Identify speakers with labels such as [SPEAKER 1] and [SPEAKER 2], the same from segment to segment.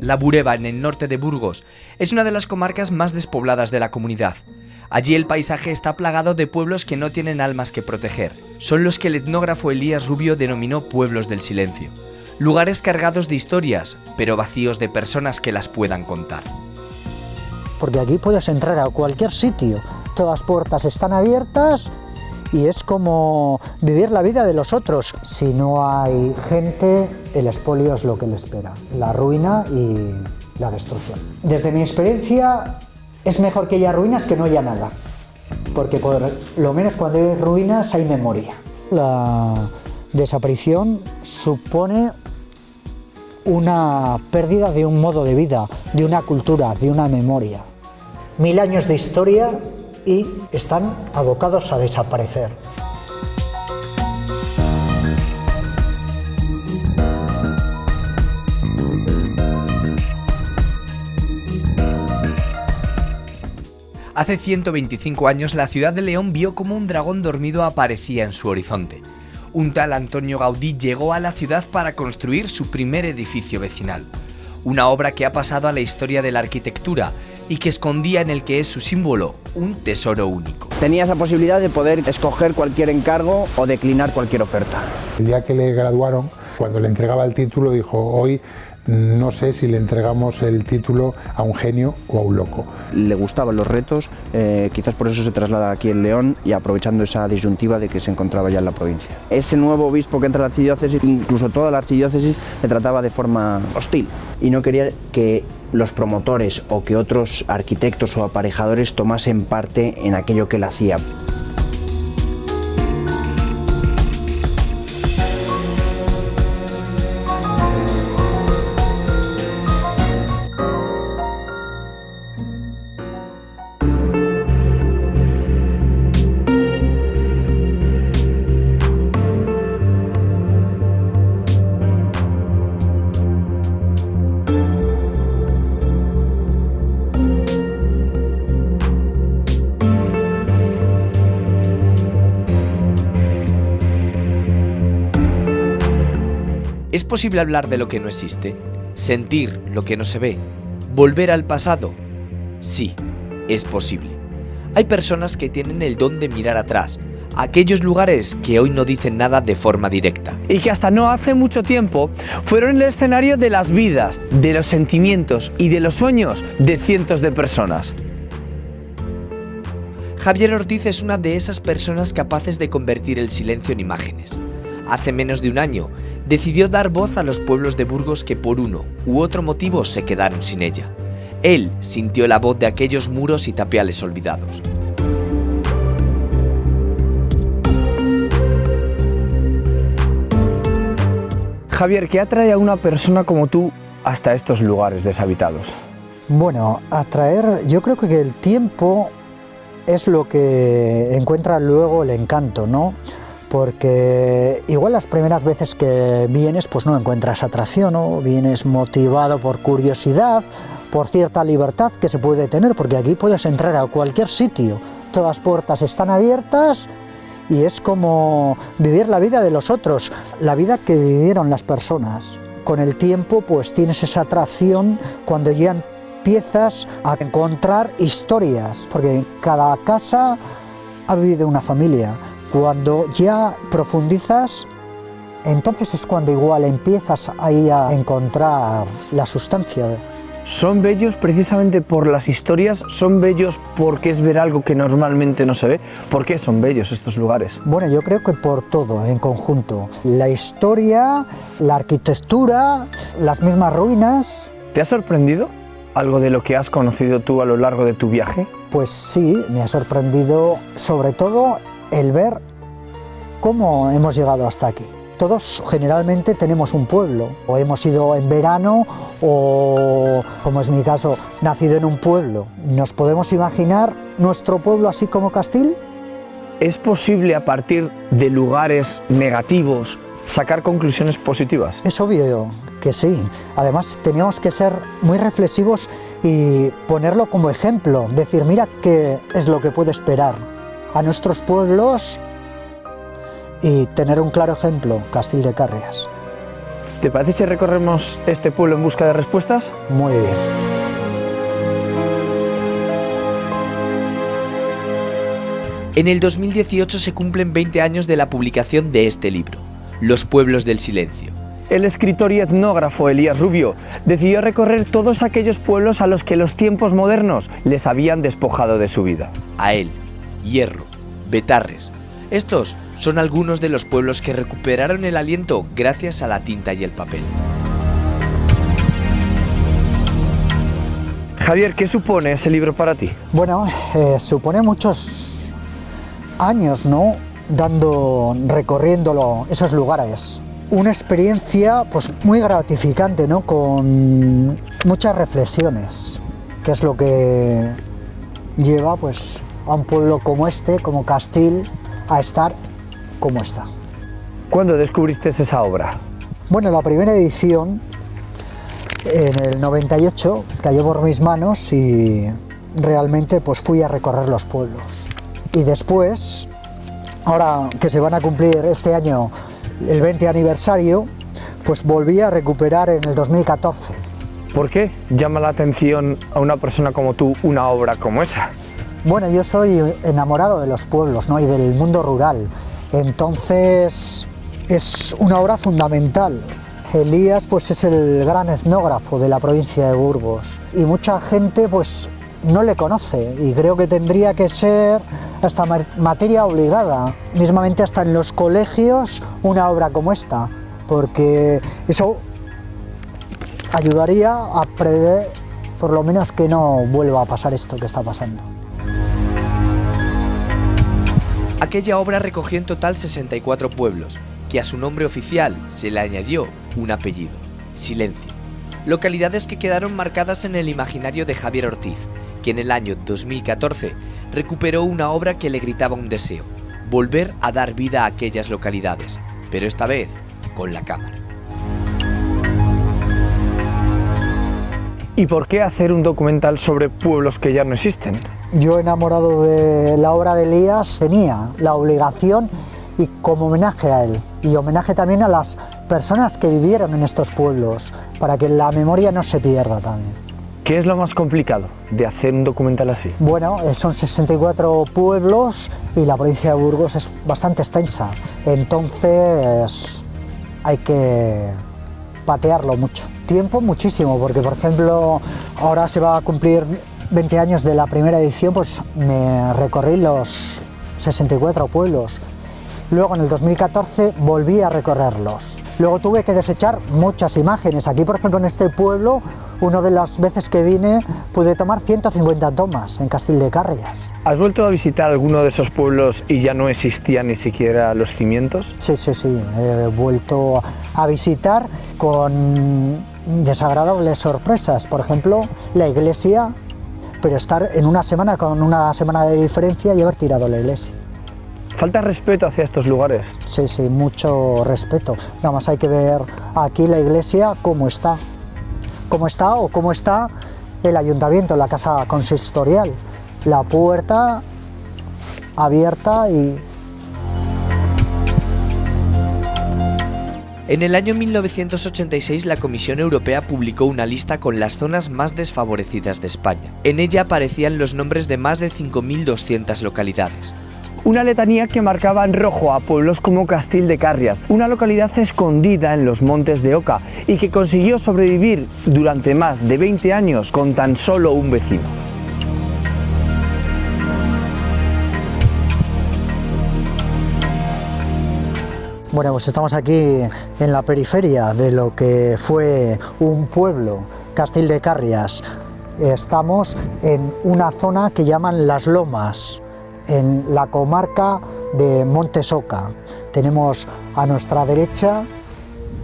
[SPEAKER 1] La Bureba, en el norte de Burgos, es una de las comarcas más despobladas de la comunidad. Allí el paisaje está plagado de pueblos que no tienen almas que proteger. Son los que el etnógrafo Elías Rubio denominó pueblos del silencio. Lugares cargados de historias, pero vacíos de personas que las puedan contar.
[SPEAKER 2] Porque aquí puedes entrar a cualquier sitio, todas las puertas están abiertas y es como vivir la vida de los otros. Si no hay gente, el expolio es lo que le espera, la ruina y la destrucción. Desde mi experiencia, es mejor que haya ruinas que no haya nada, porque por lo menos cuando hay ruinas hay memoria. La desaparición supone una pérdida de un modo de vida, de una cultura, de una memoria. 1000 años de historia y están abocados a desaparecer.
[SPEAKER 1] Hace 125 años la ciudad de León vio como un dragón dormido aparecía en su horizonte. Un tal Antonio Gaudí llegó a la ciudad para construir su primer edificio vecinal. Una obra que ha pasado a la historia de la arquitectura y que escondía en el que es su símbolo un tesoro único.
[SPEAKER 3] Tenía esa posibilidad de poder escoger cualquier encargo o declinar cualquier oferta.
[SPEAKER 4] El día que le graduaron, cuando le entregaba el título, dijo: hoy no sé si le entregamos el título a un genio o a un loco.
[SPEAKER 3] Le gustaban los retos, quizás por eso se traslada aquí en León y aprovechando esa disyuntiva de que se encontraba ya en la provincia. Ese nuevo obispo que entra a la archidiócesis, incluso toda la archidiócesis, le trataba de forma hostil y no quería que los promotores o que otros arquitectos o aparejadores tomasen parte en aquello que él hacía.
[SPEAKER 1] ¿Es posible hablar de lo que no existe? ¿Sentir lo que no se ve? ¿Volver al pasado? Sí, es posible. Hay personas que tienen el don de mirar atrás, a aquellos lugares que hoy no dicen nada de forma directa.
[SPEAKER 5] Y que hasta no hace mucho tiempo fueron el escenario de las vidas, de los sentimientos y de los sueños de cientos de personas.
[SPEAKER 1] Javier Ortiz es una de esas personas capaces de convertir el silencio en imágenes. Hace menos de un año, decidió dar voz a los pueblos de Burgos que por uno u otro motivo se quedaron sin ella. Él sintió la voz de aquellos muros y tapiales olvidados.
[SPEAKER 5] Javier, ¿qué atrae a una persona como tú hasta estos lugares deshabitados?
[SPEAKER 2] Bueno, atraer, yo creo que el tiempo es lo que encuentra luego el encanto, ¿no? Porque igual las primeras veces que vienes pues no encuentras atracción, ¿no? Vienes motivado por curiosidad, por cierta libertad que se puede tener, porque aquí puedes entrar a cualquier sitio, todas las puertas están abiertas y es como vivir la vida de los otros, la vida que vivieron las personas. Con el tiempo pues tienes esa atracción cuando ya empiezas a encontrar historias, porque cada casa ha vivido una familia. Cuando ya profundizas, entonces es cuando igual empiezas ahí a encontrar la sustancia.
[SPEAKER 5] ¿Son bellos precisamente por las historias? ¿Son bellos porque es ver algo que normalmente no se ve? ¿Por qué son bellos estos lugares?
[SPEAKER 2] Bueno, yo creo que por todo, en conjunto. La historia, la arquitectura, las mismas ruinas.
[SPEAKER 5] ¿Te ha sorprendido algo de lo que has conocido tú a lo largo de tu viaje?
[SPEAKER 2] Pues sí, me ha sorprendido sobre todo el ver cómo hemos llegado hasta aquí. Todos generalmente tenemos un pueblo, o hemos ido en verano o o, como es mi caso, nacido en un pueblo, ¿nos podemos imaginar nuestro pueblo así como Castil?
[SPEAKER 5] ¿Es posible a partir de lugares negativos sacar conclusiones positivas?
[SPEAKER 2] Es obvio que sí. Además, teníamos que ser muy reflexivos y ponerlo como ejemplo. Decir, mira qué es lo que puede esperar a nuestros pueblos y tener un claro ejemplo, Castil de Càrries.
[SPEAKER 5] ¿Te parece si recorremos este pueblo en busca de respuestas?
[SPEAKER 2] Muy bien.
[SPEAKER 1] En el 2018 se cumplen 20 años de la publicación de este libro, Los pueblos del silencio.
[SPEAKER 5] El escritor y etnógrafo Elías Rubio decidió recorrer todos aquellos pueblos a los que los tiempos modernos les habían despojado de su vida.
[SPEAKER 1] Ael, Hierro, Betarres. Estos son algunos de los pueblos que recuperaron el aliento gracias a la tinta y el papel.
[SPEAKER 5] Javier, ¿qué supone ese libro para ti?
[SPEAKER 2] Bueno, supone muchos años, ¿no? Recorriéndolo esos lugares. Una experiencia pues muy gratificante, ¿no? Con muchas reflexiones, que es lo que lleva pues a un pueblo como este, como Castil, a estar como está.
[SPEAKER 5] ¿Cuándo descubriste esa obra?
[SPEAKER 2] Bueno, la primera edición en el 98 cayó por mis manos y realmente pues fui a recorrer los pueblos. Y después, ahora que se van a cumplir este año el 20 aniversario, pues volví a recuperar en el 2014.
[SPEAKER 5] ¿Por qué llama la atención a una persona como tú una obra como esa?
[SPEAKER 2] Bueno, yo soy enamorado de los pueblos, ¿no? Y del mundo rural. Entonces es una obra fundamental. Elías pues es el gran etnógrafo de la provincia de Burgos y mucha gente pues no le conoce y creo que tendría que ser hasta materia obligada, mismamente hasta en los colegios, una obra como esta, porque eso ayudaría a prever por lo menos que no vuelva a pasar esto que está pasando.
[SPEAKER 1] Aquella obra recogió en total 64 pueblos, que a su nombre oficial se le añadió un apellido, Silencio. Localidades que quedaron marcadas en el imaginario de Javier Ortiz, que en el año 2014 recuperó una obra que le gritaba un deseo, volver a dar vida a aquellas localidades, pero esta vez con la cámara.
[SPEAKER 5] ¿Y por qué hacer un documental sobre pueblos que ya no existen?
[SPEAKER 2] Yo, enamorado de la obra de Elías, tenía la obligación y como homenaje a él y homenaje también a las personas que vivieron en estos pueblos, para que la memoria no se pierda también.
[SPEAKER 5] ¿Qué es lo más complicado de hacer un documental así?
[SPEAKER 2] Bueno, son 64 pueblos y la provincia de Burgos es bastante extensa, entonces hay que patearlo mucho. Tiempo muchísimo, porque por ejemplo ahora se va a cumplir 20 años de la primera edición, pues me recorrí los 64 pueblos. Luego en el 2014 volví a recorrerlos. Luego tuve que desechar muchas imágenes. Aquí, por ejemplo, en este pueblo, una de las veces que vine, pude tomar 150 tomas en Castil de Càrries.
[SPEAKER 5] ¿Has vuelto a visitar alguno de esos pueblos y ya no existían ni siquiera los cimientos?
[SPEAKER 2] Sí, he vuelto a visitar con desagradables sorpresas. Por ejemplo, la iglesia, pero estar en una semana con una semana de diferencia y haber tirado la iglesia.
[SPEAKER 5] ¿Falta respeto hacia estos lugares?
[SPEAKER 2] Sí, mucho respeto. Nada más hay que ver aquí la iglesia cómo está o cómo está el ayuntamiento, la casa consistorial. La puerta abierta y...
[SPEAKER 1] En el año 1986 la Comisión Europea publicó una lista con las zonas más desfavorecidas de España. En ella aparecían los nombres de más de 5.200 localidades.
[SPEAKER 5] Una letanía que marcaba en rojo a pueblos como Castil de Càrries, una localidad escondida en los montes de Oca y que consiguió sobrevivir durante más de 20 años con tan solo un vecino.
[SPEAKER 2] Bueno, pues estamos aquí en la periferia de lo que fue un pueblo, Castil de Càrries. Estamos en una zona que llaman Las Lomas, en la comarca de Montes Oca. Tenemos a nuestra derecha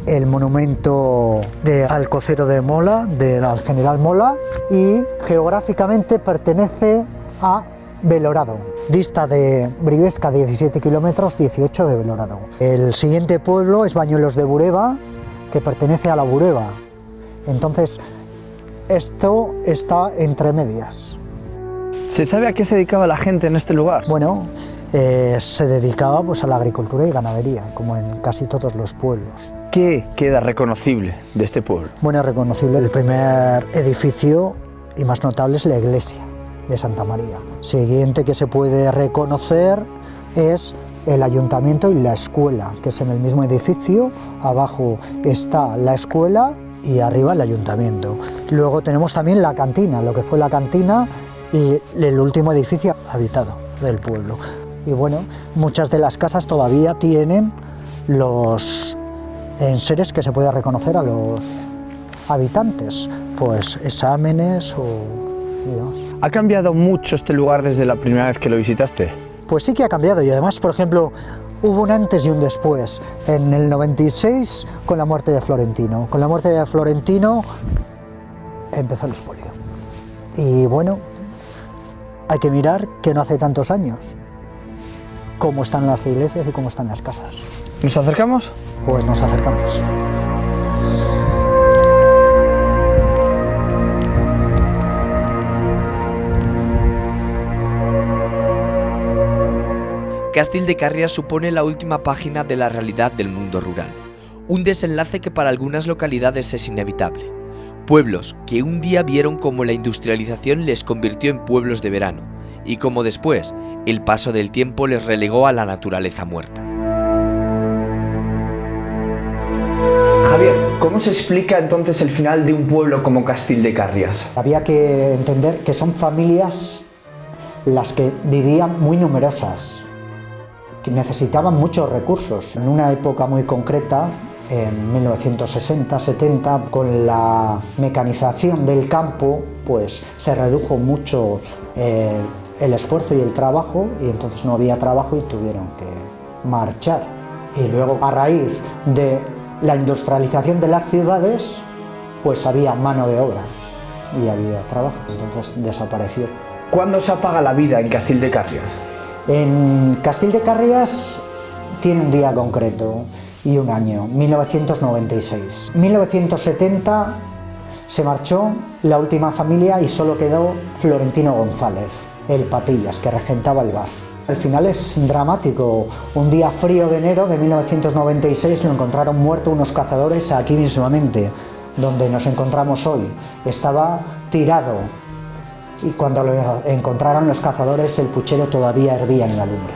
[SPEAKER 2] el monumento de Alcocero de Mola, al general Mola, y geográficamente pertenece a Belorado. Dista de Briviesca 17 kilómetros, 18 de Belorado. El siguiente pueblo es Bañuelos de Bureba, que pertenece a la Bureba. Entonces, esto está entre medias.
[SPEAKER 5] ¿Se sabe a qué se dedicaba la gente en este lugar?
[SPEAKER 2] Bueno, se dedicaba pues, a la agricultura y ganadería, como en casi todos los pueblos.
[SPEAKER 5] ¿Qué queda reconocible de este pueblo?
[SPEAKER 2] Bueno, es reconocible el primer edificio y más notable es la iglesia de Santa María. Siguiente que se puede reconocer es el ayuntamiento y la escuela, que es en el mismo edificio. Abajo está la escuela y arriba el ayuntamiento. Luego tenemos también la cantina, lo que fue la cantina y el último edificio habitado del pueblo. Y bueno, muchas de las casas todavía tienen los enseres que se puede reconocer a los habitantes, pues exámenes y demás.
[SPEAKER 5] ¿Ha cambiado mucho este lugar desde la primera vez que lo visitaste?
[SPEAKER 2] Pues sí que ha cambiado y además, por ejemplo, hubo un antes y un después. En el 96 con la muerte de Florentino. Con la muerte de Florentino empezó el expolio. Y bueno, hay que mirar que no hace tantos años cómo están las iglesias y cómo están las casas.
[SPEAKER 5] ¿Nos acercamos?
[SPEAKER 2] Pues nos acercamos.
[SPEAKER 1] Castil de Carrias supone la última página de la realidad del mundo rural. Un desenlace que para algunas localidades es inevitable. Pueblos que un día vieron cómo la industrialización les convirtió en pueblos de verano y como después el paso del tiempo les relegó a la naturaleza muerta.
[SPEAKER 5] Javier, ¿cómo se explica entonces el final de un pueblo como Castil de Carrias?
[SPEAKER 2] Había que entender que son familias las que vivían muy numerosas, que necesitaban muchos recursos. En una época muy concreta, en 1960-70, con la mecanización del campo, pues se redujo mucho el esfuerzo y el trabajo, y entonces no había trabajo y tuvieron que marchar. Y luego, a raíz de la industrialización de las ciudades, pues había mano de obra y había trabajo, entonces desapareció.
[SPEAKER 5] ¿Cuándo se apaga la vida en Castil de Carrias?
[SPEAKER 2] En Castil de Carrias tiene un día concreto y un año, 1996. 1970 se marchó la última familia y solo quedó Florentino González, el Patillas, que regentaba el bar. El final es dramático. Un día frío de enero de 1996 lo encontraron muerto unos cazadores aquí mismamente, donde nos encontramos hoy. Estaba tirado y cuando lo encontraron los cazadores el puchero todavía hervía en la lumbre.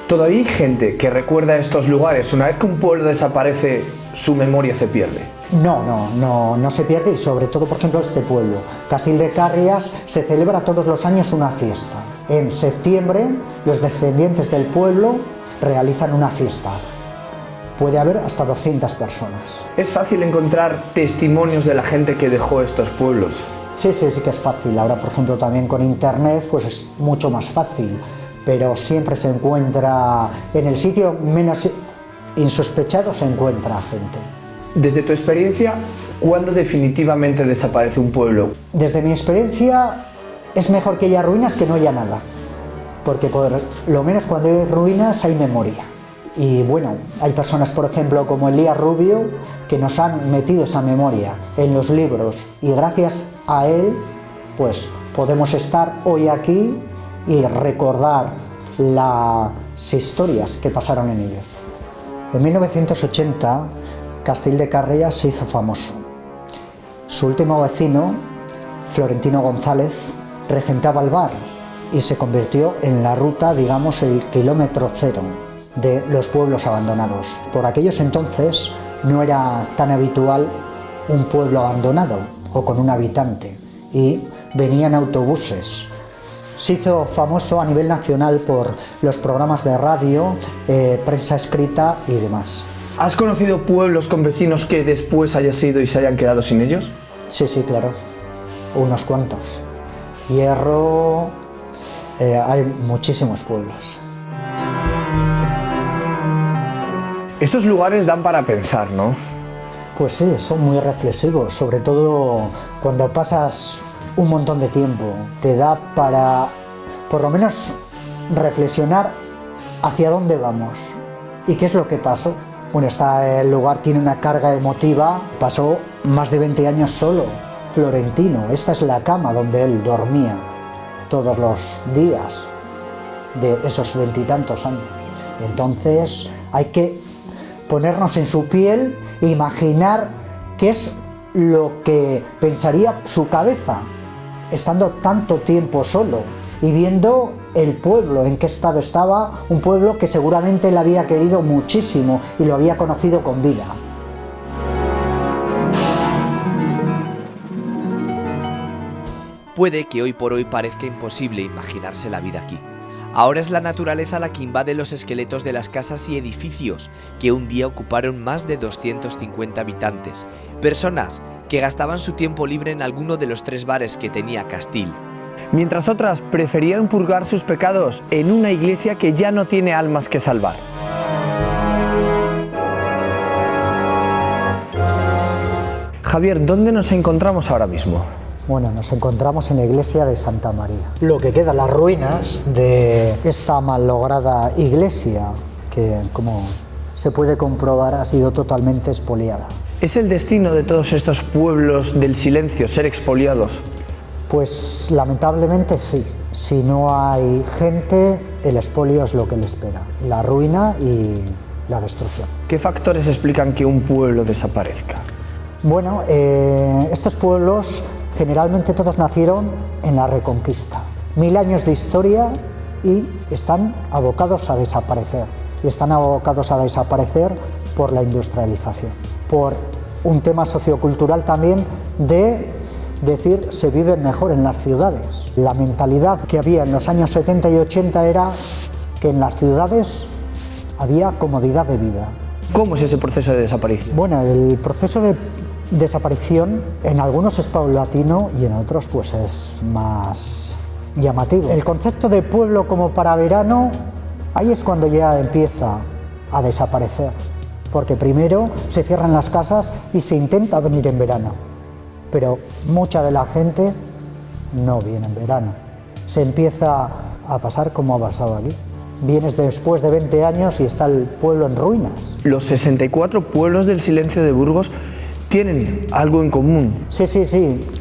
[SPEAKER 5] ¿Todavía hay gente que recuerda estos lugares? Una vez que un pueblo desaparece, su memoria se pierde.
[SPEAKER 2] No se pierde, y sobre todo, por ejemplo, este pueblo. Castil de Carrias se celebra todos los años una fiesta. En septiembre, los descendientes del pueblo realizan una fiesta. Puede haber hasta 200 personas.
[SPEAKER 5] ¿Es fácil encontrar testimonios de la gente que dejó estos pueblos?
[SPEAKER 2] Sí que es fácil. Ahora, por ejemplo, también con internet, pues es mucho más fácil. Pero siempre se encuentra, en el sitio menos insospechado se encuentra gente.
[SPEAKER 5] Desde tu experiencia, ¿cuándo definitivamente desaparece un pueblo?
[SPEAKER 2] Desde mi experiencia, es mejor que haya ruinas que no haya nada. Porque por lo menos cuando hay ruinas hay memoria. Y bueno, hay personas, por ejemplo, como Elías Rubio, que nos han metido esa memoria en los libros. Y gracias a él, pues podemos estar hoy aquí y recordar las historias que pasaron en ellos. En 1980, Castil de Carrias se hizo famoso. Su último vecino, Florentino González, regentaba el bar y se convirtió en la ruta, digamos, el kilómetro cero de los pueblos abandonados. Por aquellos entonces no era tan habitual un pueblo abandonado o con un habitante, y venían autobuses. Se hizo famoso a nivel nacional por los programas de radio, prensa escrita y demás.
[SPEAKER 5] ¿Has conocido pueblos con vecinos que después hayas ido y se hayan quedado sin ellos?
[SPEAKER 2] Sí, claro. Unos cuantos. Hierro, hay muchísimos pueblos.
[SPEAKER 5] Estos lugares dan para pensar, ¿no?
[SPEAKER 2] Pues sí, son muy reflexivos, sobre todo cuando pasas un montón de tiempo. Te da para, por lo menos, reflexionar hacia dónde vamos y qué es lo que pasó. Bueno, el lugar tiene una carga emotiva. Pasó más de 20 años solo, Florentino. Esta es la cama donde él dormía todos los días de esos 20 y tantos años. Entonces hay que ponernos en su piel e imaginar qué es lo que pensaría su cabeza estando tanto tiempo solo y viendo el pueblo en qué estado estaba, un pueblo que seguramente él había querido muchísimo y lo había conocido con vida.
[SPEAKER 1] Puede que hoy por hoy parezca imposible imaginarse la vida aquí. Ahora es la naturaleza la que invade los esqueletos de las casas y edificios que un día ocuparon más de 250 habitantes, personas que gastaban su tiempo libre en alguno de los 3 bares que tenía Castile.
[SPEAKER 5] Mientras otras preferían purgar sus pecados en una iglesia que ya no tiene almas que salvar. Javier, ¿dónde nos encontramos ahora mismo?
[SPEAKER 2] Bueno, nos encontramos en la iglesia de Santa María. Lo que queda, las ruinas de esta malograda iglesia, que como se puede comprobar ha sido totalmente expoliada.
[SPEAKER 5] ¿Es el destino de todos estos pueblos del silencio ser expoliados?
[SPEAKER 2] Pues lamentablemente sí. Si no hay gente, el expolio es lo que le espera. La ruina y la destrucción.
[SPEAKER 5] ¿Qué factores explican que un pueblo desaparezca?
[SPEAKER 2] Bueno, estos pueblos generalmente todos nacieron en la Reconquista. 1000 años de historia y están abocados a desaparecer. Y están abocados a desaparecer por la industrialización. Por un tema sociocultural también de decir se vive mejor en las ciudades. La mentalidad que había en los años 70 y 80 era que en las ciudades había comodidad de vida.
[SPEAKER 5] ¿Cómo es ese proceso de desaparición?
[SPEAKER 2] Bueno, el proceso de desaparición en algunos es paulatino y en otros pues es más llamativo. El concepto de pueblo como para verano, ahí es cuando ya empieza a desaparecer, porque primero se cierran las casas y se intenta venir en verano, pero mucha de la gente no viene en verano. Se empieza a pasar como ha pasado aquí. Vienes después de 20 años y está el pueblo en ruinas.
[SPEAKER 5] Los 64 pueblos del silencio de Burgos tienen algo en común.
[SPEAKER 2] Sí,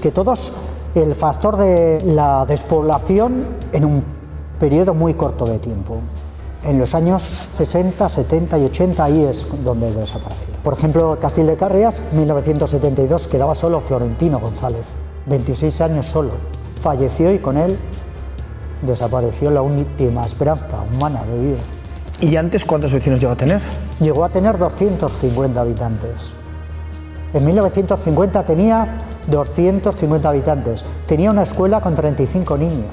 [SPEAKER 2] que todos, el factor de la despoblación en un periodo muy corto de tiempo. En los años 60, 70 y 80 ahí es donde desapareció. Por ejemplo, Castile de Carrias, 1972, quedaba solo Florentino González, 26 años solo. Falleció y con él desapareció la última esperanza humana de vida.
[SPEAKER 5] ¿Y antes cuántos vecinos llegó a tener?
[SPEAKER 2] Llegó a tener 250 habitantes. En 1950 tenía 250 habitantes. Tenía una escuela con 35 niños.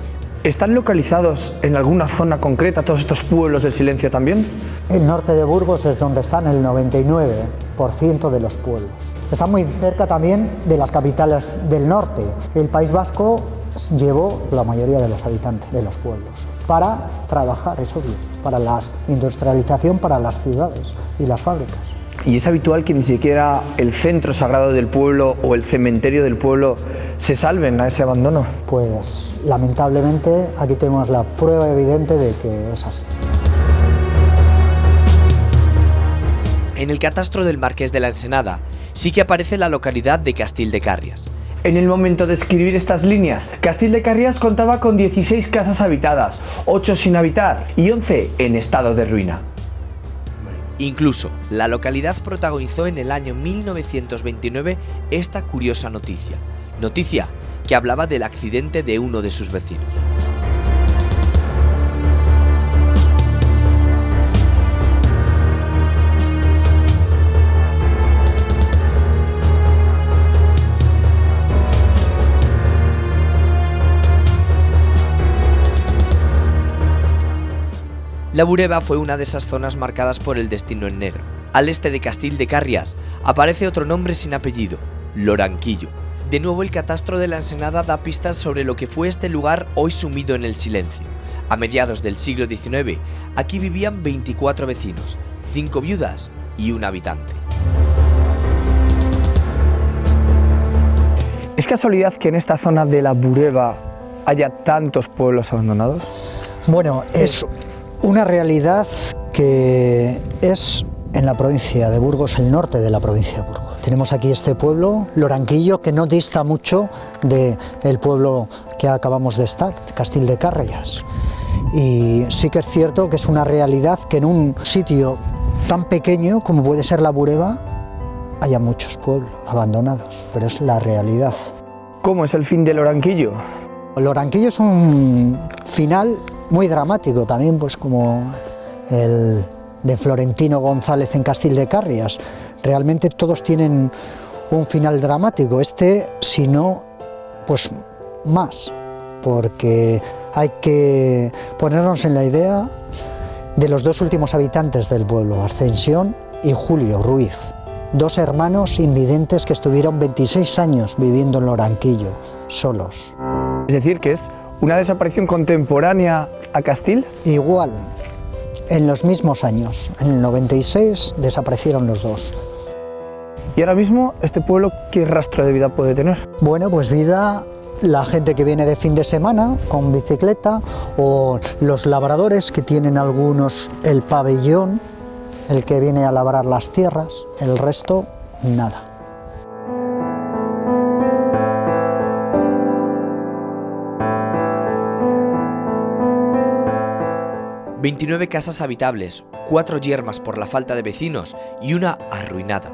[SPEAKER 5] ¿Están localizados en alguna zona concreta todos estos pueblos del silencio también?
[SPEAKER 2] El norte de Burgos es donde están el 99% de los pueblos. Está muy cerca también de las capitales del norte. El País Vasco llevó la mayoría de los habitantes de los pueblos para trabajar, es obvio, para la industrialización, para las ciudades y las fábricas.
[SPEAKER 5] ¿Y es habitual que ni siquiera el centro sagrado del pueblo o el cementerio del pueblo se salven a ese abandono?
[SPEAKER 2] Pues lamentablemente aquí tenemos la prueba evidente de que es así.
[SPEAKER 1] En el catastro del Marqués de la Ensenada sí que aparece la localidad de Castile de Carrias.
[SPEAKER 5] En el momento de escribir estas líneas, Castile de Carrias contaba con 16 casas habitadas, 8 sin habitar y 11 en estado de ruina.
[SPEAKER 1] Incluso, la localidad protagonizó en el año 1929 esta curiosa noticia que hablaba del accidente de uno de sus vecinos. La Bureba fue una de esas zonas marcadas por el destino en negro. Al este de Castile de Carrias aparece otro nombre sin apellido, Loranquillo. De nuevo el catastro de la Ensenada da pistas sobre lo que fue este lugar hoy sumido en el silencio. A mediados del siglo XIX, aquí vivían 24 vecinos, 5 viudas y un habitante.
[SPEAKER 5] ¿Es casualidad que en esta zona de la Bureba haya tantos pueblos abandonados?
[SPEAKER 2] Bueno, es una realidad que es en la provincia de Burgos, el norte de la provincia de Burgos. Tenemos aquí este pueblo, Loranquillo, que no dista mucho del pueblo que acabamos de estar, Castil de Cárrayas. Y sí que es cierto que es una realidad que en un sitio tan pequeño como puede ser la Bureba haya muchos pueblos abandonados, pero es la realidad.
[SPEAKER 5] ¿Cómo es el fin de Loranquillo?
[SPEAKER 2] Loranquillo es un final muy dramático también, pues como el de Florentino González en Castil de Cárrayas. Realmente todos tienen un final dramático, si no, pues más, porque hay que ponernos en la idea de los dos últimos habitantes del pueblo, Ascensión y Julio Ruiz, dos hermanos invidentes que estuvieron 26 años viviendo en Loranquillo, solos.
[SPEAKER 5] Es decir, que es una desaparición contemporánea a Castil.
[SPEAKER 2] Igual, en los mismos años, en el 96 desaparecieron los dos.
[SPEAKER 5] Y ahora mismo, ¿este pueblo qué rastro de vida puede tener?
[SPEAKER 2] Bueno, pues vida, la gente que viene de fin de semana con bicicleta, o los labradores que tienen algunos el pabellón, el que viene a labrar las tierras, el resto, nada.
[SPEAKER 1] ...29 casas habitables, 4 yermas por la falta de vecinos y una arruinada.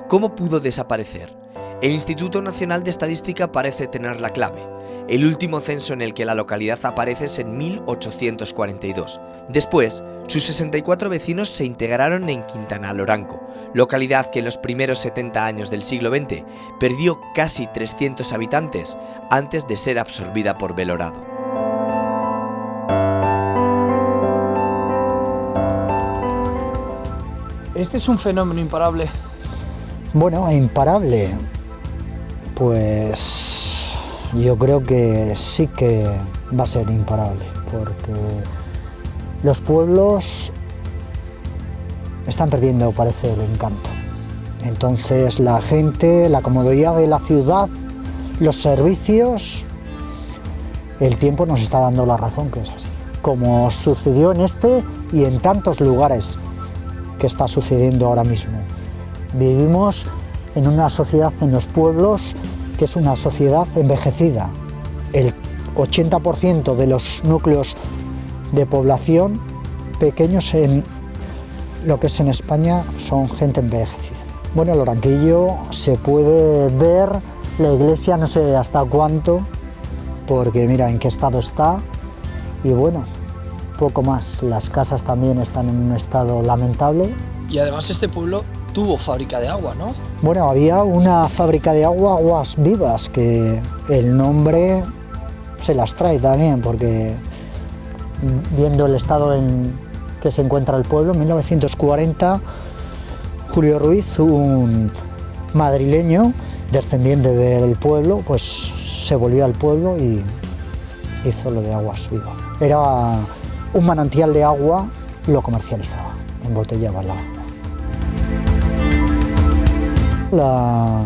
[SPEAKER 1] ¿Cómo pudo desaparecer? El Instituto Nacional de Estadística parece tener la clave. El último censo en el que la localidad aparece es en 1842. Después, sus 64 vecinos se integraron en Quintana Loranco, localidad que en los primeros 70 años del siglo XX perdió casi 300 habitantes antes de ser absorbida por Belorado.
[SPEAKER 6] Este es un fenómeno imparable.
[SPEAKER 2] Bueno, imparable, pues yo creo que sí que va a ser imparable, porque los pueblos están perdiendo, parece, el encanto. Entonces la gente, la comodidad de la ciudad, los servicios, el tiempo nos está dando la razón que es así. Como sucedió en este y en tantos lugares que está sucediendo ahora mismo. Vivimos en una sociedad en los pueblos que es una sociedad envejecida. El 80% de los núcleos de población pequeños en lo que es en España son gente envejecida. Bueno, Loranquillo se puede ver, la iglesia no sé hasta cuánto, porque mira en qué estado está, y bueno, poco más. Las casas también están en un estado lamentable.
[SPEAKER 6] Y además este pueblo tuvo fábrica de agua, ¿no?
[SPEAKER 2] Bueno, había una fábrica de agua, Aguas Vivas, que el nombre se las trae también, porque viendo el estado en que se encuentra el pueblo, en 1940, Julio Ruiz, un madrileño descendiente del pueblo, pues se volvió al pueblo y hizo lo de Aguas Vivas. Era un manantial de agua, lo comercializaba, embotellaba el agua. La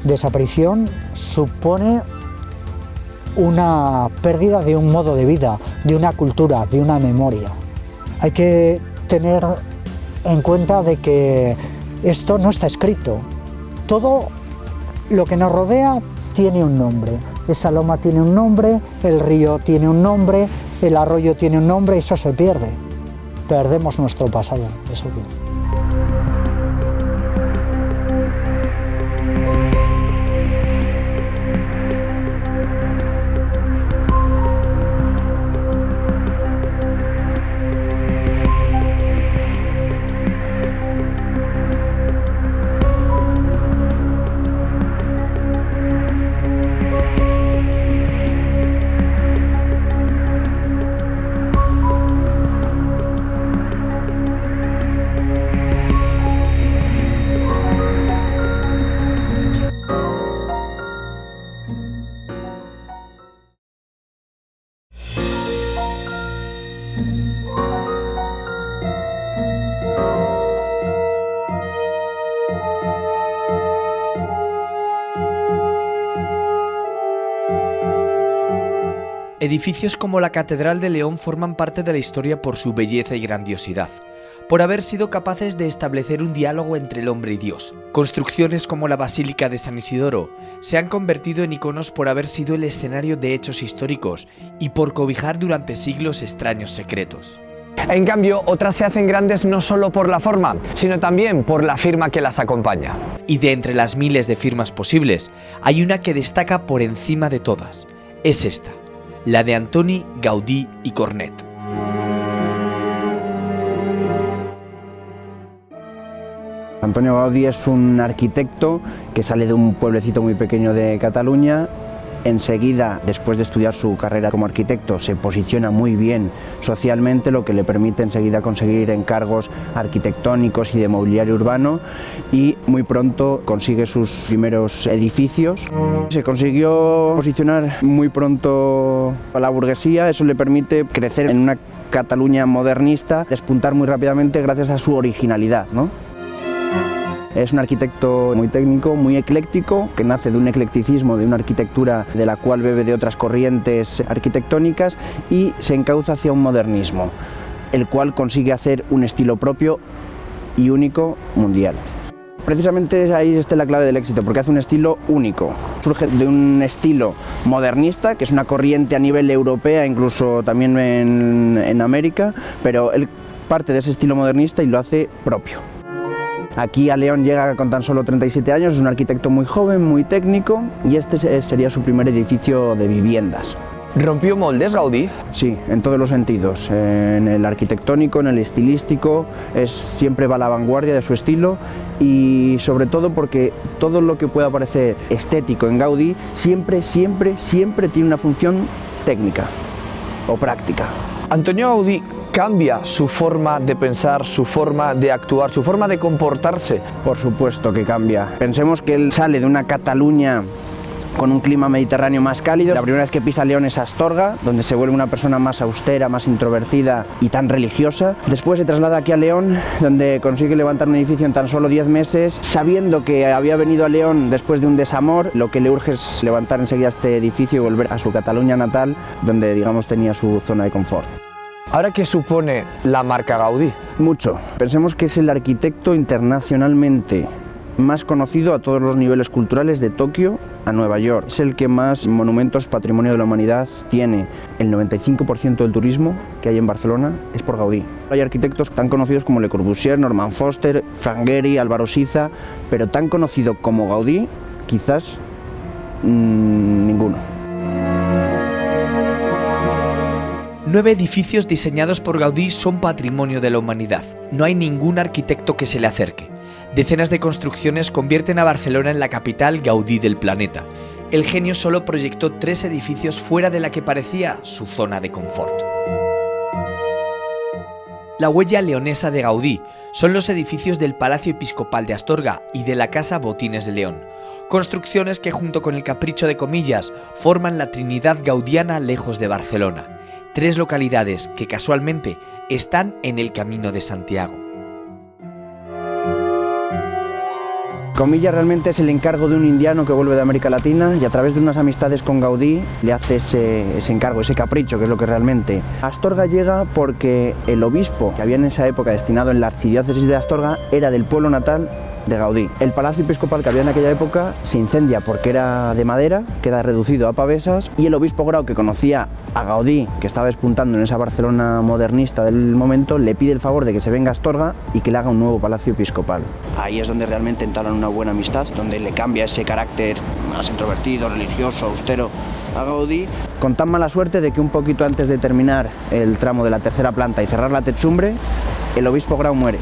[SPEAKER 2] desaparición supone una pérdida de un modo de vida, de una cultura, de una memoria. Hay que tener en cuenta de que esto no está escrito. Todo lo que nos rodea tiene un nombre. Esa loma tiene un nombre, el río tiene un nombre, el arroyo tiene un nombre y eso se pierde. Perdemos nuestro pasado, eso pierde.
[SPEAKER 1] Edificios como la Catedral de León forman parte de la historia por su belleza y grandiosidad, por haber sido capaces de establecer un diálogo entre el hombre y Dios. Construcciones como la Basílica de San Isidoro se han convertido en iconos por haber sido el escenario de hechos históricos y por cobijar durante siglos extraños secretos.
[SPEAKER 5] En cambio, otras se hacen grandes no solo por la forma, sino también por la firma que las acompaña.
[SPEAKER 1] Y de entre las miles de firmas posibles, hay una que destaca por encima de todas. Es esta, la de Antoni Gaudí i Cornet.
[SPEAKER 3] Antonio Gaudí es un arquitecto que sale de un pueblecito muy pequeño de Cataluña. Enseguida, después de estudiar su carrera como arquitecto, se posiciona muy bien socialmente, lo que le permite enseguida conseguir encargos arquitectónicos y de mobiliario urbano, y muy pronto consigue sus primeros edificios. Se consiguió posicionar muy pronto a la burguesía, eso le permite crecer en una Cataluña modernista, despuntar muy rápidamente gracias a su originalidad, ¿no? Es un arquitecto muy técnico, muy ecléctico, que nace de un eclecticismo, de una arquitectura de la cual bebe de otras corrientes arquitectónicas y se encauza hacia un modernismo, el cual consigue hacer un estilo propio y único mundial. Precisamente ahí está la clave del éxito, porque hace un estilo único. Surge de un estilo modernista, que es una corriente a nivel europea, incluso también en América, pero él parte de ese estilo modernista y lo hace propio. Aquí a León llega con tan solo 37 años, es un arquitecto muy joven, muy técnico, y este sería su primer edificio de viviendas.
[SPEAKER 5] ¿Rompió moldes Gaudí?
[SPEAKER 3] Sí, en todos los sentidos, en el arquitectónico, en el estilístico, siempre va a la vanguardia de su estilo, y sobre todo porque todo lo que pueda parecer estético en Gaudí siempre tiene una función técnica o práctica.
[SPEAKER 5] Antonio Gaudí cambia su forma de pensar, su forma de actuar, su forma de comportarse.
[SPEAKER 3] Por supuesto que cambia. Pensemos que él sale de una Cataluña con un clima mediterráneo más cálido. La primera vez que pisa León es Astorga, donde se vuelve una persona más austera, más introvertida y tan religiosa. Después se traslada aquí a León, donde consigue levantar un edificio en tan solo 10 meses, sabiendo que había venido a León después de un desamor. Lo que le urge es levantar enseguida este edificio y volver a su Cataluña natal, donde, digamos, tenía su zona de confort.
[SPEAKER 5] ¿Ahora qué supone la marca Gaudí?
[SPEAKER 3] Mucho. Pensemos que es el arquitecto internacionalmente más conocido a todos los niveles culturales, de Tokio a Nueva York. Es el que más monumentos patrimonio de la humanidad tiene. El 95% del turismo que hay en Barcelona es por Gaudí. Hay arquitectos tan conocidos como Le Corbusier, Norman Foster, Frank Gehry, Álvaro Siza, pero tan conocido como Gaudí, quizás ninguno.
[SPEAKER 1] 9 edificios diseñados por Gaudí son patrimonio de la humanidad. No hay ningún arquitecto que se le acerque. Decenas de construcciones convierten a Barcelona en la capital Gaudí del planeta. El genio solo proyectó 3 edificios fuera de la que parecía su zona de confort. La huella leonesa de Gaudí son los edificios del Palacio Episcopal de Astorga y de la Casa Botines de León. Construcciones que, junto con el Capricho de Comillas, forman la Trinidad gaudiana lejos de Barcelona. 3 localidades que casualmente están en el Camino de Santiago.
[SPEAKER 3] Comillas realmente es el encargo de un indiano que vuelve de América Latina y a través de unas amistades con Gaudí le hace ese encargo, ese capricho, que es lo que realmente. Astorga llega porque el obispo que había en esa época destinado en la archidiócesis de Astorga era del pueblo natal de Gaudí. El palacio episcopal que había en aquella época se incendia porque era de madera, queda reducido a pavesas, y el obispo Grau, que conocía a Gaudí, que estaba despuntando en esa Barcelona modernista del momento, le pide el favor de que se venga a Astorga y que le haga un nuevo palacio episcopal. Ahí es donde realmente entablan una buena amistad, donde le cambia ese carácter más introvertido, religioso, austero a Gaudí, con tan mala suerte de que un poquito antes de terminar el tramo de la tercera planta y cerrar la techumbre, el obispo Grau muere.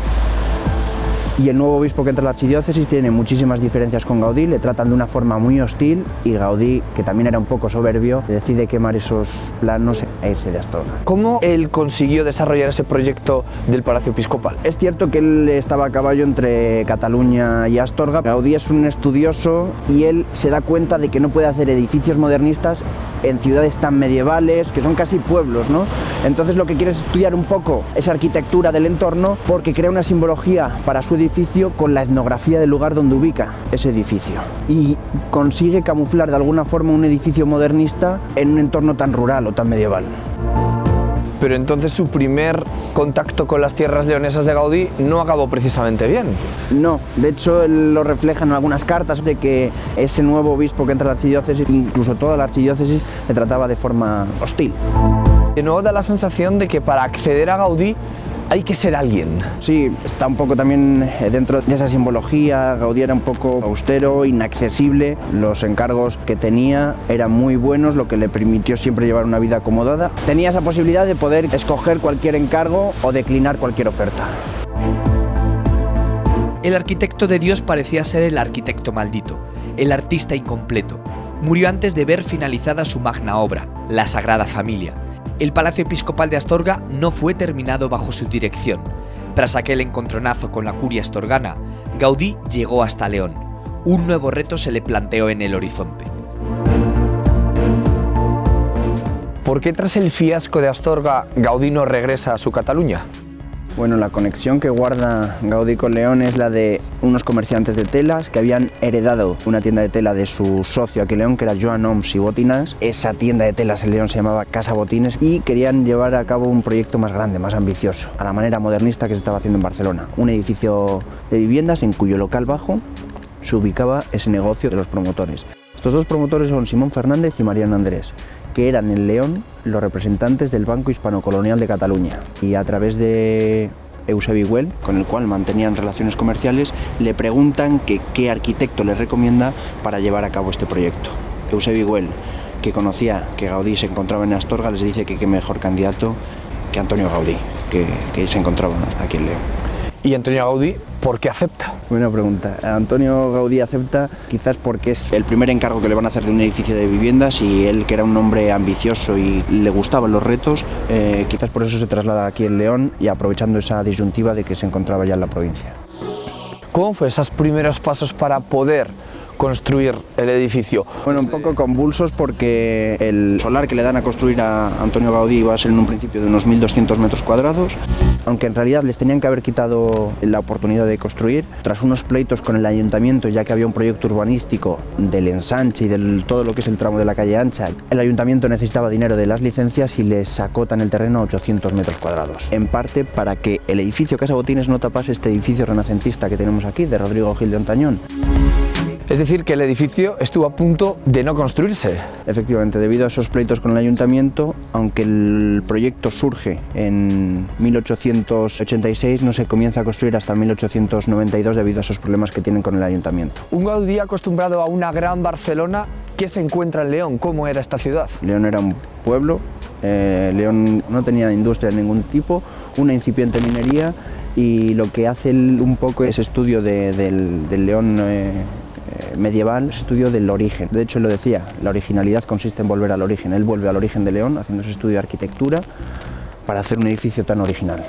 [SPEAKER 3] Y el nuevo obispo que entra a la archidiócesis tiene muchísimas diferencias con Gaudí, le tratan de una forma muy hostil, y Gaudí, que también era un poco soberbio, decide quemar esos planos e irse de Astorga.
[SPEAKER 5] ¿Cómo él consiguió desarrollar ese proyecto del Palacio Episcopal?
[SPEAKER 3] Es cierto que él estaba a caballo entre Cataluña y Astorga. Gaudí es un estudioso y él se da cuenta de que no puede hacer edificios modernistas en ciudades tan medievales, que son casi pueblos, ¿no? Entonces lo que quiere es estudiar un poco esa arquitectura del entorno porque crea una simbología para su edificio con la etnografía del lugar donde ubica ese edificio. Y consigue camuflar de alguna forma un edificio modernista en un entorno tan rural o tan medieval.
[SPEAKER 5] Pero entonces su primer contacto con las tierras leonesas de Gaudí no acabó precisamente bien.
[SPEAKER 3] No, de hecho él lo refleja en algunas cartas de que ese nuevo obispo que entra a la archidiócesis, incluso toda la archidiócesis, le trataba de forma hostil.
[SPEAKER 5] De nuevo da la sensación de que para acceder a Gaudí hay que ser alguien.
[SPEAKER 3] Sí, está un poco también dentro de esa simbología. Gaudí era un poco austero, inaccesible. Los encargos que tenía eran muy buenos, lo que le permitió siempre llevar una vida acomodada. Tenía esa posibilidad de poder escoger cualquier encargo o declinar cualquier oferta.
[SPEAKER 1] El arquitecto de Dios parecía ser el arquitecto maldito, el artista incompleto. Murió antes de ver finalizada su magna obra, la Sagrada Familia. El Palacio Episcopal de Astorga no fue terminado bajo su dirección. Tras aquel encontronazo con la curia astorgana, Gaudí llegó hasta León. Un nuevo reto se le planteó en el horizonte.
[SPEAKER 5] ¿Por qué tras el fiasco de Astorga Gaudí no regresa a su Cataluña?
[SPEAKER 3] Bueno, la conexión que guarda Gaudí con León es la de unos comerciantes de telas que habían heredado una tienda de tela de su socio aquí en León, que era Joan Oms y Botinas. Esa tienda de telas en León se llamaba Casa Botines y querían llevar a cabo un proyecto más grande, más ambicioso, a la manera modernista que se estaba haciendo en Barcelona. Un edificio de viviendas en cuyo local bajo se ubicaba ese negocio de los promotores. Estos dos promotores son Simón Fernández y Mariano Andrés, que eran en León los representantes del Banco Hispano-Colonial de Cataluña, y a través de Eusebi Güell, con el cual mantenían relaciones comerciales, le preguntan que qué arquitecto les recomienda para llevar a cabo este proyecto. Eusebi Güell, que conocía que Gaudí se encontraba en Astorga, les dice que qué mejor candidato que Antonio Gaudí, que se encontraba aquí en León.
[SPEAKER 5] ¿Y Antonio Gaudí por qué acepta?
[SPEAKER 3] Buena pregunta. Antonio Gaudí acepta quizás porque es el primer encargo que le van a hacer de un edificio de viviendas, y él, que era un hombre ambicioso y le gustaban los retos, quizás por eso se traslada aquí en León, y aprovechando esa disyuntiva de que se encontraba ya en la provincia.
[SPEAKER 5] ¿Cómo fue esos primeros pasos para poder construir el edificio?
[SPEAKER 3] Bueno, un poco convulsos porque el solar que le dan a construir a Antonio Gaudí iba a ser en un principio de unos 1.200 metros cuadrados, aunque en realidad les tenían que haber quitado la oportunidad de construir. Tras unos pleitos con el ayuntamiento, ya que había un proyecto urbanístico del ensanche y de todo lo que es el tramo de la calle ancha, el ayuntamiento necesitaba dinero de las licencias y les acotan el terreno a 800 metros cuadrados. En parte para que el edificio Casa Botines no tapase este edificio renacentista que tenemos aquí, de Rodrigo Gil de Ontañón.
[SPEAKER 5] Es decir, que el edificio estuvo a punto de no construirse.
[SPEAKER 3] Efectivamente, debido a esos pleitos con el ayuntamiento, aunque el proyecto surge en 1886, no se comienza a construir hasta 1892 debido a esos problemas que tienen con el ayuntamiento.
[SPEAKER 5] Un Gaudí acostumbrado a una gran Barcelona, ¿qué se encuentra en León? ¿Cómo era esta ciudad?
[SPEAKER 3] León era un pueblo, León no tenía industria de ningún tipo, una incipiente minería, y lo que hace un poco es estudio del León medieval, estudio del origen. De hecho, él lo decía, la originalidad consiste en volver al origen. Él vuelve al origen de León haciendo ese estudio de arquitectura para hacer un edificio tan original.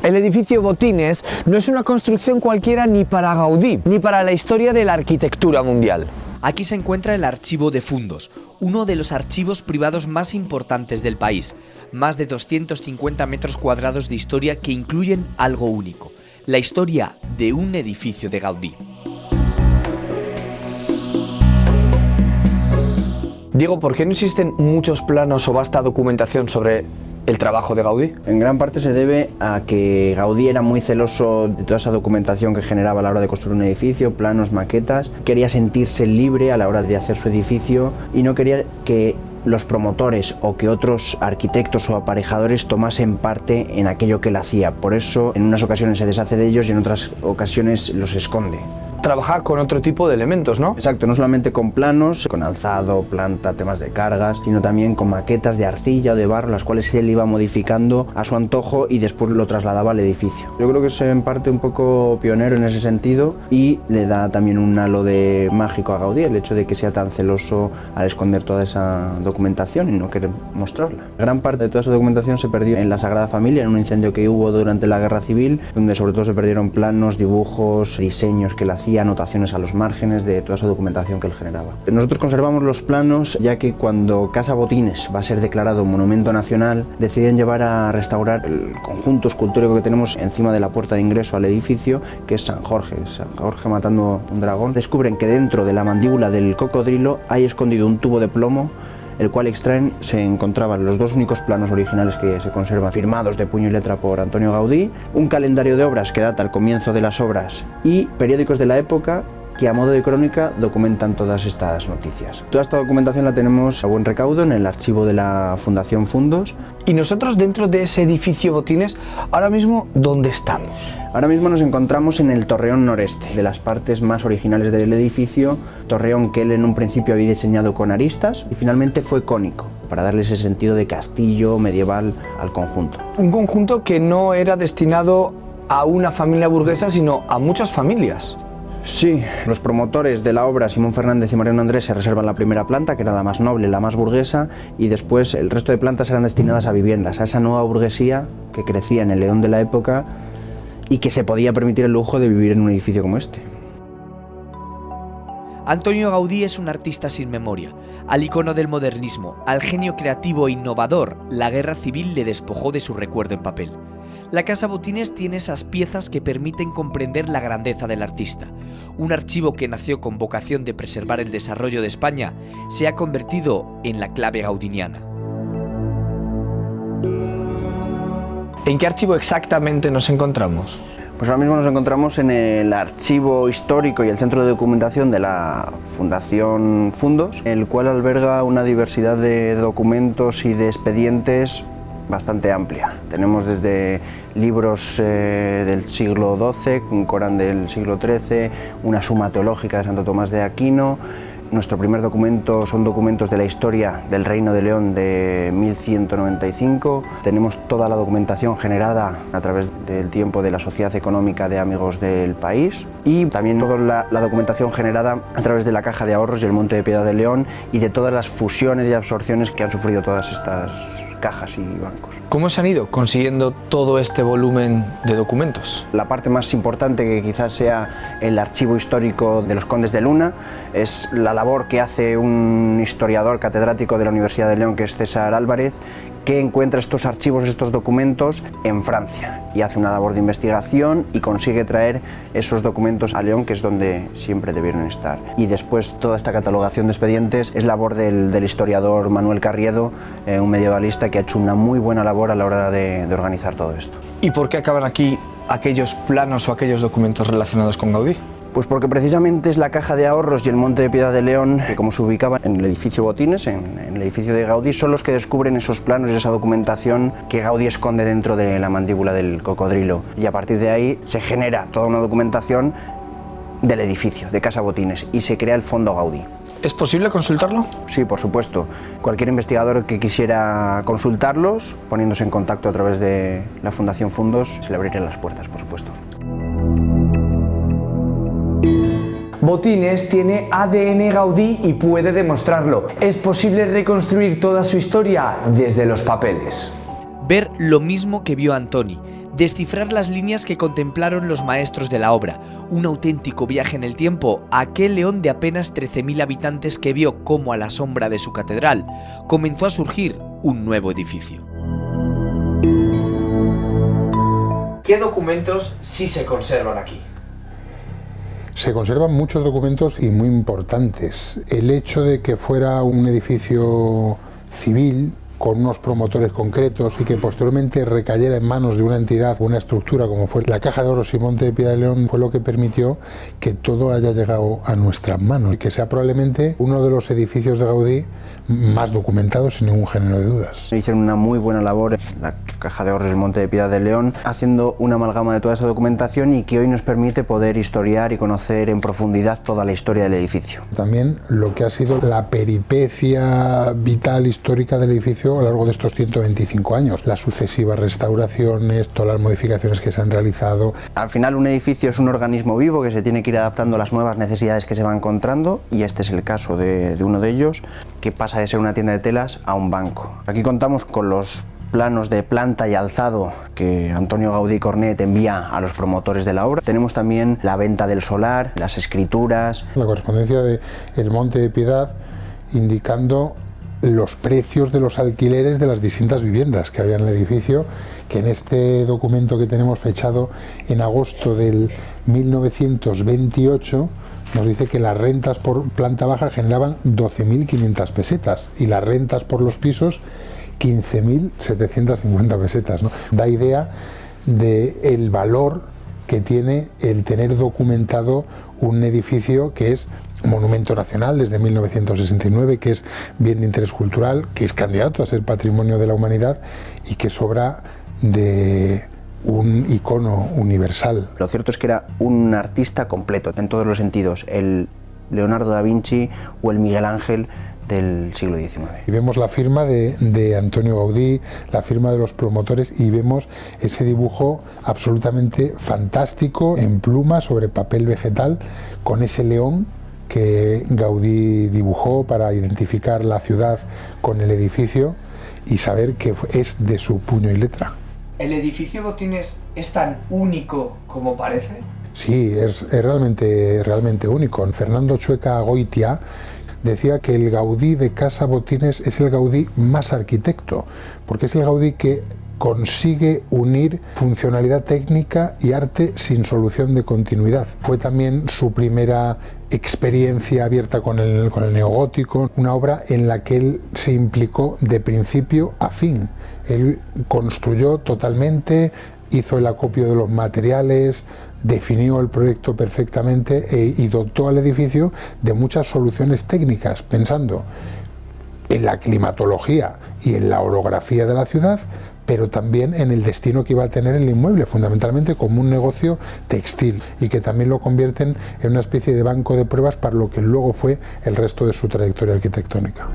[SPEAKER 5] El edificio Botines no es una construcción cualquiera ni para Gaudí, ni para la historia de la arquitectura mundial.
[SPEAKER 1] Aquí se encuentra el Archivo de Fundos, uno de los archivos privados más importantes del país. Más de 250 metros cuadrados de historia que incluyen algo único: la historia de un edificio de Gaudí.
[SPEAKER 5] Diego, ¿por qué no existen muchos planos o vasta documentación sobre el trabajo de Gaudí?
[SPEAKER 3] En gran parte se debe a que Gaudí era muy celoso de toda esa documentación que generaba a la hora de construir un edificio, planos, maquetas. Quería sentirse libre a la hora de hacer su edificio y no quería que los promotores o que otros arquitectos o aparejadores tomasen parte en aquello que él hacía. Por eso en unas ocasiones se deshace de ellos y en otras ocasiones los esconde.
[SPEAKER 5] Trabaja con otro tipo de elementos, ¿no?
[SPEAKER 3] Exacto, no solamente con planos, con alzado, planta, temas de cargas, sino también con maquetas de arcilla o de barro, las cuales él iba modificando a su antojo y después lo trasladaba al edificio. Yo creo que es en parte un poco pionero en ese sentido, y le da también un halo de mágico a Gaudí el hecho de que sea tan celoso al esconder toda esa documentación y no querer mostrarla. Gran parte de toda esa documentación se perdió en la Sagrada Familia, en un incendio que hubo durante la Guerra Civil, donde sobre todo se perdieron planos, dibujos, diseños que él hacía. hacía anotaciones a los márgenes de toda esa documentación que él generaba. Nosotros conservamos los planos ya que cuando Casa Botines va a ser declarado Monumento Nacional, deciden llevar a restaurar el conjunto escultórico que tenemos encima de la puerta de ingreso al edificio, que es San Jorge matando un dragón. Descubren que dentro de la mandíbula del cocodrilo hay escondido un tubo de plomo, el cual extraen. Se encontraban los dos únicos planos originales que se conservan, firmados de puño y letra por Antonio Gaudí, un calendario de obras que data al comienzo de las obras y periódicos de la época que a modo de crónica documentan todas estas noticias. Toda esta documentación la tenemos a buen recaudo en el archivo de la Fundación Fundos.
[SPEAKER 5] Y nosotros dentro de ese edificio Botines, ahora mismo, ¿dónde estamos?
[SPEAKER 3] Ahora mismo nos encontramos en el torreón noreste, de las partes más originales del edificio, torreón que él en un principio había diseñado con aristas y finalmente fue cónico, para darle ese sentido de castillo medieval al conjunto.
[SPEAKER 5] Un conjunto que no era destinado a una familia burguesa, sino a muchas familias.
[SPEAKER 3] Sí, los promotores de la obra, Simón Fernández y Mariano Andrés, se reservan la primera planta, que era la más noble, la más burguesa, y después el resto de plantas eran destinadas a viviendas, a esa nueva burguesía que crecía en el León de la época y que se podía permitir el lujo de vivir en un edificio como este.
[SPEAKER 1] Antonio Gaudí es un artista sin memoria. Al icono del modernismo, al genio creativo e innovador, la guerra civil le despojó de su recuerdo en papel. La Casa Botines tiene esas piezas que permiten comprender la grandeza del artista. Un archivo que nació con vocación de preservar el desarrollo de España se ha convertido en la clave gaudiniana.
[SPEAKER 5] ¿En qué archivo exactamente nos encontramos?
[SPEAKER 3] Pues ahora mismo nos encontramos en el archivo histórico y el centro de documentación de la Fundación Fundos, el cual alberga una diversidad de documentos y de expedientes bastante amplia. Tenemos desde libros del siglo XII, un Corán del siglo XIII, una suma teológica de Santo Tomás de Aquino. Nuestro primer documento son documentos de la historia del Reino de León de 1195. Tenemos toda la documentación generada a través del tiempo de la Sociedad Económica de Amigos del País y también toda la documentación generada a través de la Caja de Ahorros y el Monte de Piedad de León y de todas las fusiones y absorciones que han sufrido todas estas cajas y bancos.
[SPEAKER 5] ¿Cómo se han ido consiguiendo todo este volumen de documentos?
[SPEAKER 3] La parte más importante, que quizás sea el archivo histórico de los Condes de Luna, es la labor que hace un historiador catedrático de la Universidad de León, que es César Álvarez, que encuentra estos archivos, estos documentos en Francia y hace una labor de investigación y consigue traer esos documentos a León, que es donde siempre debieron estar. Y después toda esta catalogación de expedientes es labor del historiador Manuel Carriedo, un medievalista que ha hecho una muy buena labor a la hora de organizar todo esto.
[SPEAKER 5] ¿Y por qué acaban aquí aquellos planos o aquellos documentos relacionados con Gaudí?
[SPEAKER 3] Pues porque precisamente es la Caja de Ahorros y el Monte de Piedad de León, que como se ubicaban en el edificio Botines, en el edificio de Gaudí, son los que descubren esos planos y esa documentación que Gaudí esconde dentro de la mandíbula del cocodrilo. Y a partir de ahí se genera toda una documentación del edificio, de Casa Botines, y se crea el Fondo Gaudí.
[SPEAKER 5] ¿Es posible consultarlo?
[SPEAKER 3] Sí, por supuesto. Cualquier investigador que quisiera consultarlos, poniéndose en contacto a través de la Fundación Fundos, se le abrirían las puertas, por supuesto.
[SPEAKER 5] Botines tiene ADN Gaudí y puede demostrarlo. Es posible reconstruir toda su historia desde los papeles.
[SPEAKER 1] Ver lo mismo que vio Antoni, descifrar las líneas que contemplaron los maestros de la obra, un auténtico viaje en el tiempo a aquel León de apenas 13.000 habitantes que vio cómo a la sombra de su catedral comenzó a surgir un nuevo edificio.
[SPEAKER 5] ¿Qué documentos sí se conservan aquí?
[SPEAKER 4] Se conservan muchos documentos y muy importantes. El hecho de que fuera un edificio civil con unos promotores concretos y que posteriormente recayera en manos de una entidad, una estructura como fue la Caja de Ahorros y Monte de Piedad de León, fue lo que permitió que todo haya llegado a nuestras manos y que sea probablemente uno de los edificios de Gaudí más documentados sin ningún género de dudas.
[SPEAKER 3] Hicieron una muy buena labor la Caja de Ahorros y el Monte de Piedad de León, haciendo una amalgama de toda esa documentación y que hoy nos permite poder historiar y conocer en profundidad toda la historia del edificio.
[SPEAKER 4] También lo que ha sido la peripecia vital histórica del edificio a lo largo de estos 125 años, las sucesivas restauraciones, todas las modificaciones que se han realizado.
[SPEAKER 3] Al final un edificio es un organismo vivo que se tiene que ir adaptando a las nuevas necesidades que se va encontrando y este es el caso de uno de ellos, que pasa de ser una tienda de telas a un banco. Aquí contamos con los planos de planta y alzado que Antonio Gaudí Cornet envía a los promotores de la obra. Tenemos también la venta del solar, las escrituras.
[SPEAKER 4] La correspondencia de El Monte de Piedad indicando los precios de los alquileres de las distintas viviendas que había en el edificio, que en este documento que tenemos fechado en agosto del 1928 nos dice que las rentas por planta baja generaban 12.500 pesetas y las rentas por los pisos 15.750 pesetas, ¿no? Da idea del valor que tiene el tener documentado un edificio que es monumento nacional desde 1969, que es bien de interés cultural, que es candidato a ser patrimonio de la humanidad y que es obra de un icono universal.
[SPEAKER 3] Lo cierto es que era un artista completo en todos los sentidos, el Leonardo da Vinci o el Miguel Ángel del siglo XIX.
[SPEAKER 4] Y vemos la firma de Antonio Gaudí, la firma de los promotores, y vemos ese dibujo absolutamente fantástico en pluma sobre papel vegetal con ese león que Gaudí dibujó para identificar la ciudad con el edificio y saber que es de su puño y letra.
[SPEAKER 5] ¿El edificio Botines es tan único como parece?
[SPEAKER 4] Sí, es realmente único. Fernando Chueca Goitia decía que el Gaudí de Casa Botines es el Gaudí más arquitecto, porque es el Gaudí que consigue unir funcionalidad técnica y arte sin solución de continuidad. Fue también su primera experiencia abierta con el neogótico, una obra en la que él se implicó de principio a fin. Él construyó totalmente, hizo el acopio de los materiales, definió el proyecto perfectamente y dotó al edificio de muchas soluciones técnicas, pensando en la climatología y en la orografía de la ciudad, pero también en el destino que iba a tener el inmueble, fundamentalmente como un negocio textil, y que también lo convierten en una especie de banco de pruebas para lo que luego fue el resto de su trayectoria arquitectónica.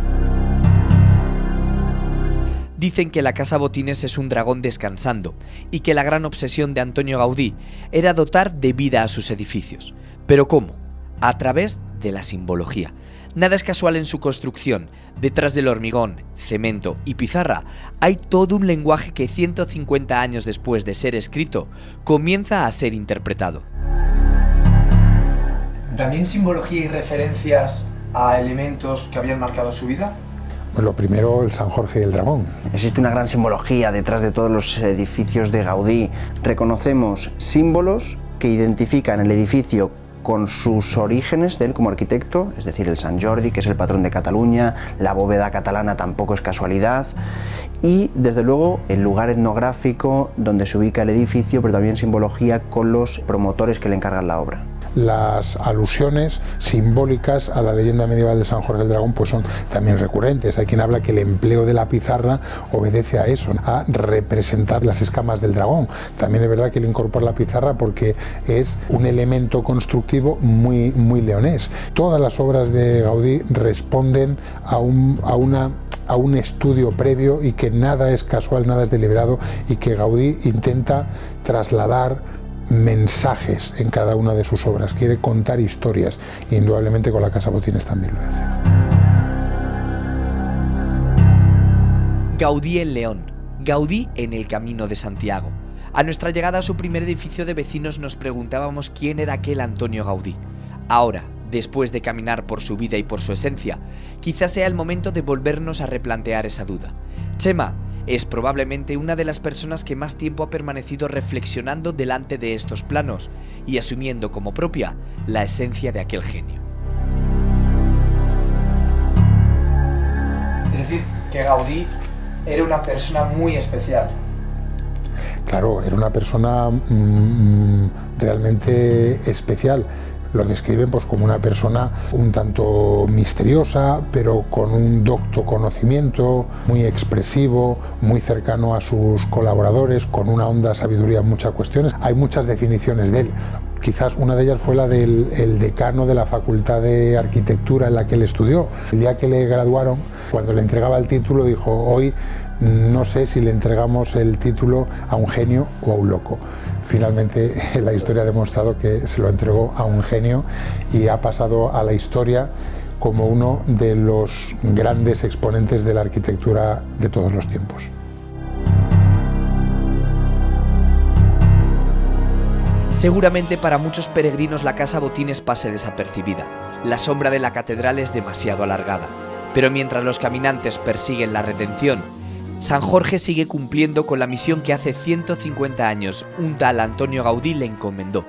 [SPEAKER 1] Dicen que la Casa Botines es un dragón descansando y que la gran obsesión de Antonio Gaudí era dotar de vida a sus edificios. ¿Pero cómo? A través de la simbología. Nada es casual en su construcción. Detrás del hormigón, cemento y pizarra hay todo un lenguaje que 150 años después de ser escrito comienza a ser interpretado.
[SPEAKER 5] ¿También simbología y referencias a elementos que habían marcado su vida?
[SPEAKER 4] Lo primero, el San Jorge y el dragón.
[SPEAKER 3] Existe una gran simbología detrás de todos los edificios de Gaudí. Reconocemos símbolos que identifican el edificio con sus orígenes de él como arquitecto, es decir, el Sant Jordi, que es el patrón de Cataluña, la bóveda catalana tampoco es casualidad, y desde luego el lugar etnográfico donde se ubica el edificio, pero también simbología con los promotores que le encargan la obra.
[SPEAKER 4] Las alusiones simbólicas a la leyenda medieval de San Jorge el Dragón pues son también recurrentes. Hay quien habla que el empleo de la pizarra obedece a eso, a representar las escamas del dragón. También es verdad que le incorpora la pizarra porque es un elemento constructivo muy leonés. Todas las obras de Gaudí responden a un estudio previo y que nada es casual, nada es deliberado, y que Gaudí intenta trasladar mensajes en cada una de sus obras, quiere contar historias, e indudablemente con la Casa Botines también lo hace.
[SPEAKER 1] Gaudí en León, Gaudí en el Camino de Santiago. A nuestra llegada a su primer edificio de vecinos nos preguntábamos quién era aquel Antonio Gaudí. Ahora, después de caminar por su vida y por su esencia, quizás sea el momento de volvernos a replantear esa duda. Chema es probablemente una de las personas que más tiempo ha permanecido reflexionando delante de estos planos y asumiendo como propia la esencia de aquel genio.
[SPEAKER 5] Es decir, que Gaudí era una persona muy especial.
[SPEAKER 4] Claro, era una persona realmente especial. Lo describen pues como una persona un tanto misteriosa, pero con un docto conocimiento, muy expresivo, muy cercano a sus colaboradores, con una honda sabiduría en muchas cuestiones. Hay muchas definiciones de él. Quizás una de ellas fue la del decano de la Facultad de Arquitectura en la que él estudió. El día que le graduaron, cuando le entregaba el título, dijo: hoy no sé si le entregamos el título a un genio o a un loco. Finalmente la historia ha demostrado que se lo entregó a un genio y ha pasado a la historia como uno de los grandes exponentes de la arquitectura de todos los tiempos.
[SPEAKER 1] Seguramente para muchos peregrinos la Casa Botines pase desapercibida. La sombra de la catedral es demasiado alargada. Pero mientras los caminantes persiguen la redención, San Jorge sigue cumpliendo con la misión que hace 150 años un tal Antonio Gaudí le encomendó: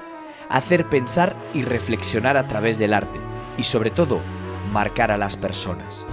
[SPEAKER 1] hacer pensar y reflexionar a través del arte, y sobre todo, marcar a las personas.